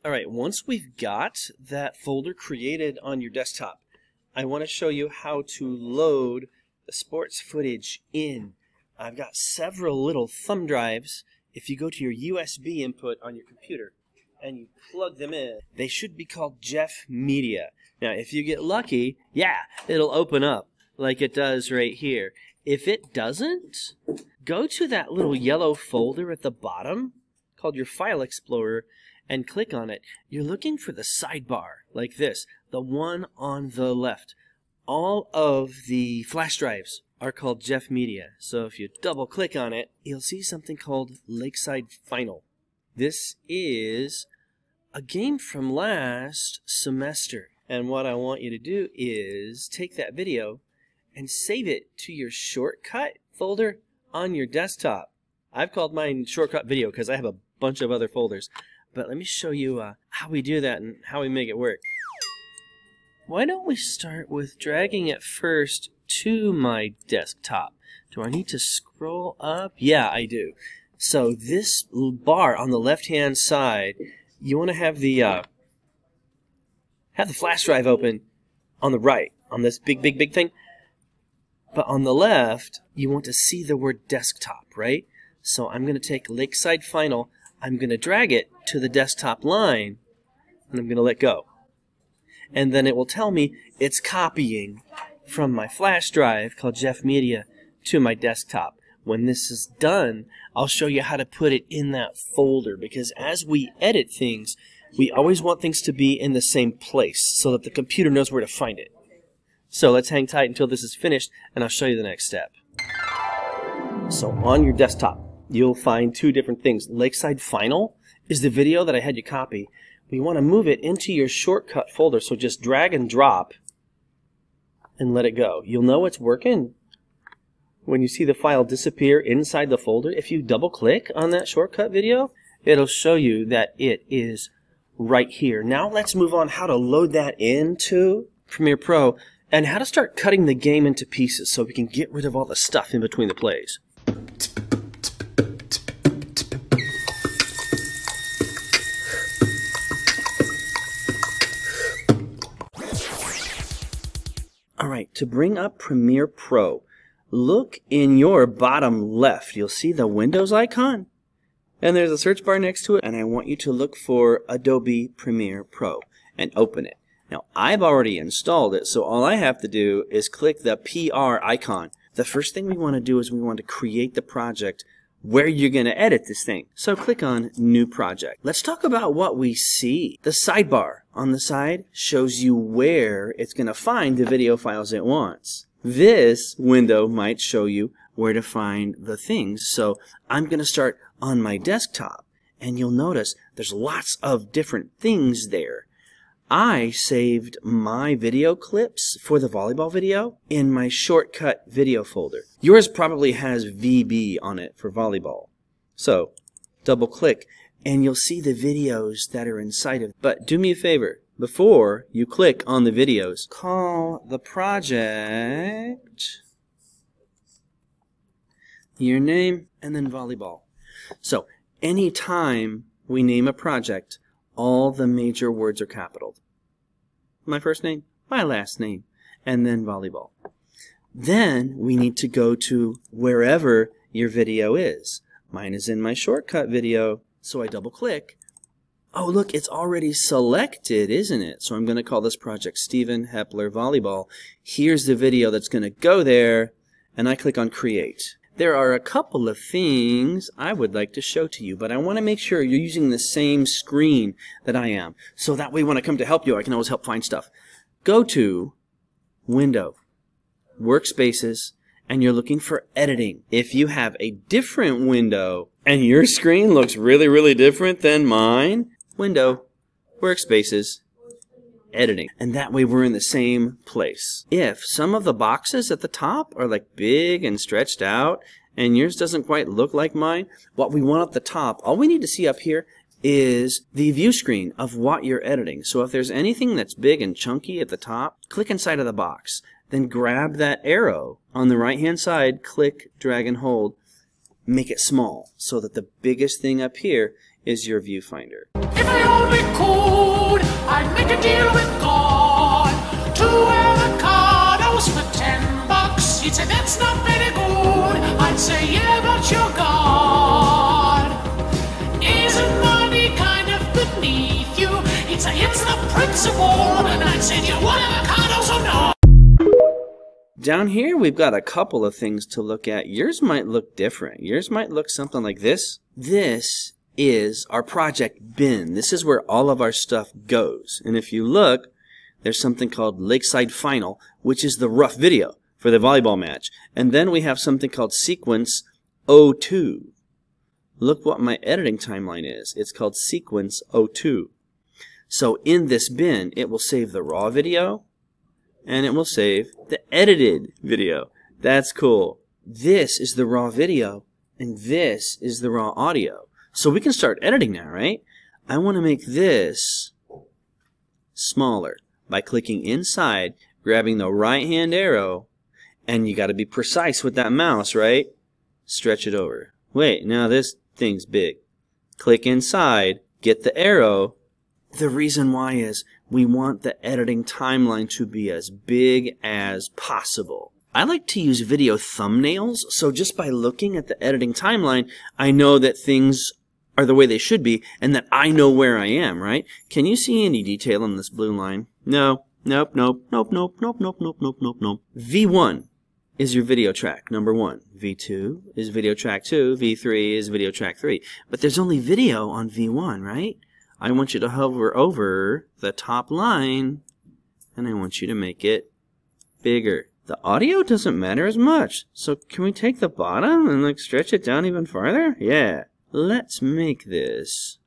Alright, once we've got that folder created on your desktop, I want to show you how to load the sports footage in. I've got several little thumb drives. If you go to your USB input on your computer and you plug them in, they should be called Jeff Media. Now, if you get lucky, yeah, it'll open up like it does right here. If it doesn't, go to that little yellow folder at the bottom called your File Explorer and click on it. You're looking for the sidebar like this, the one on the left. All of the flash drives are called Jeff Media. So if you double click on it, you'll see something called Lakeside Final. This is a game from last semester. And what I want you to do is take that video and save it to your shortcut folder on your desktop. I've called mine shortcut video because I have a bunch of other folders. But let me show you how we do that and how we make it work. Why don't we start with dragging it first to my desktop? Do I need to scroll up? Yeah, I do. So this bar on the left-hand side, you want to have the flash drive open on the right, on this big thing. But on the left, you want to see the word desktop, right? So I'm going to take Lakeside Final. I'm going to drag it to the desktop line, and I'm going to let go. And then it will tell me it's copying from my flash drive called Jeff Media to my desktop. When this is done, I'll show you how to put it in that folder, because as we edit things, we always want things to be in the same place so that the computer knows where to find it. So let's hang tight until this is finished, and I'll show you the next step. So on your desktop, you'll find two different things. Lakeside Final is the video that I had you copy. We want to move it into your shortcut folder, so just drag and drop and let it go. You'll know it's working when you see the file disappear inside the folder. If you double click on that shortcut video, it'll show you that it is right here. Now let's move on how to load that into Premiere Pro and how to start cutting the game into pieces so we can get rid of all the stuff in between the plays. Alright, to bring up Premiere Pro, look in your bottom left. You'll see the Windows icon, and there's a search bar next to it, and I want you to look for Adobe Premiere Pro and open it. Now, I've already installed it, so all I have to do is click the PR icon. The first thing we want to do is we want to create the project where you're going to edit this thing. So click on New Project. Let's talk about what we see. The sidebar on the side shows you where it's going to find the video files it wants. This window might show you where to find the things. So I'm going to start on my desktop, and you'll notice there's lots of different things there. I saved my video clips for the volleyball video in my shortcut video folder. Yours probably has VB on it for volleyball. So double click and you'll see the videos that are inside of it. But do me a favor, before you click on the videos, call the project your name and then volleyball. So anytime we name a project, all the major words are capitalized. My first name, my last name, and then volleyball. Then we need to go to wherever your video is. Mine is in my shortcut video, so I double click. Oh, look, it's already selected, isn't it? So I'm going to call this project Stephen Hepler Volleyball. Here's the video that's going to go there, and I click on Create. There are a couple of things I would like to show to you, but I want to make sure you're using the same screen that I am. So that way when I come to help you, I can always help find stuff. Go to Window, Workspaces, and you're looking for Editing. If you have a different window and your screen looks really different than mine, Window, Workspaces, Editing. And that way we're in the same place. If some of the boxes at the top are like big and stretched out and yours doesn't quite look like mine, what we want at the top, all we need to see up here is the view screen of what you're editing. So if there's anything that's big and chunky at the top, click inside of the box. Then grab that arrow on the right hand side, click, drag and hold, make it small so that the biggest thing up here is your viewfinder. If I only could, I'd make a deal with God. 2 avocados for $10. He'd say that's not very good. I'd say yeah, but you're God. Isn't money kind of beneath you? He'd say it's the principle. And I'd say do you want avocados or not? Down here we've got a couple of things to look at. Yours might look different. Yours might look something like this. This is our project bin. This is where all of our stuff goes. And if you look, there's something called Lakeside Final, which is the rough video for the volleyball match. And then we have something called Sequence 02. Look what my editing timeline is. It's called Sequence 02. So in this bin, it will save the raw video, and it will save the edited video. That's cool. This is the raw video, and this is the raw audio. So we can start editing now, right? I want to make this smaller by clicking inside, grabbing the right-hand arrow, and you got to be precise with that mouse, right? Stretch it over. Wait, now this thing's big. Click inside, get the arrow. The reason why is we want the editing timeline to be as big as possible. I like to use video thumbnails, so just by looking at the editing timeline, I know that things are the way they should be and that I know where I am, right? Can you see any detail on this blue line? No. Nope, nope, nope, nope, nope, nope, nope, nope, nope, nope. V1 is your video track, number 1. V2 is video track 2. V3 is video track 3. But there's only video on V1, right? I want you to hover over the top line, and I want you to make it bigger. The audio doesn't matter as much, so can we take the bottom and like stretch it down even farther? Yeah. Let's make this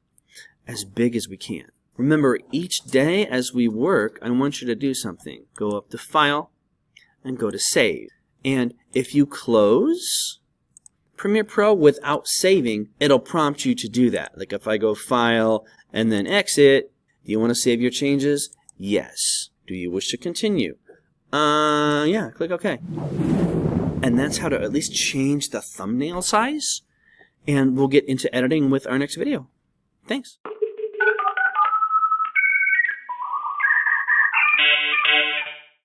as big as we can. Remember, each day as we work, I want you to do something. Go up to File and go to Save. And if you close Premiere Pro without saving, it'll prompt you to do that. Like if I go File and then Exit, do you want to save your changes? Yes. Do you wish to continue? Yeah, click OK. And that's how to at least change the thumbnail size. And we'll get into editing with our next video. Thanks.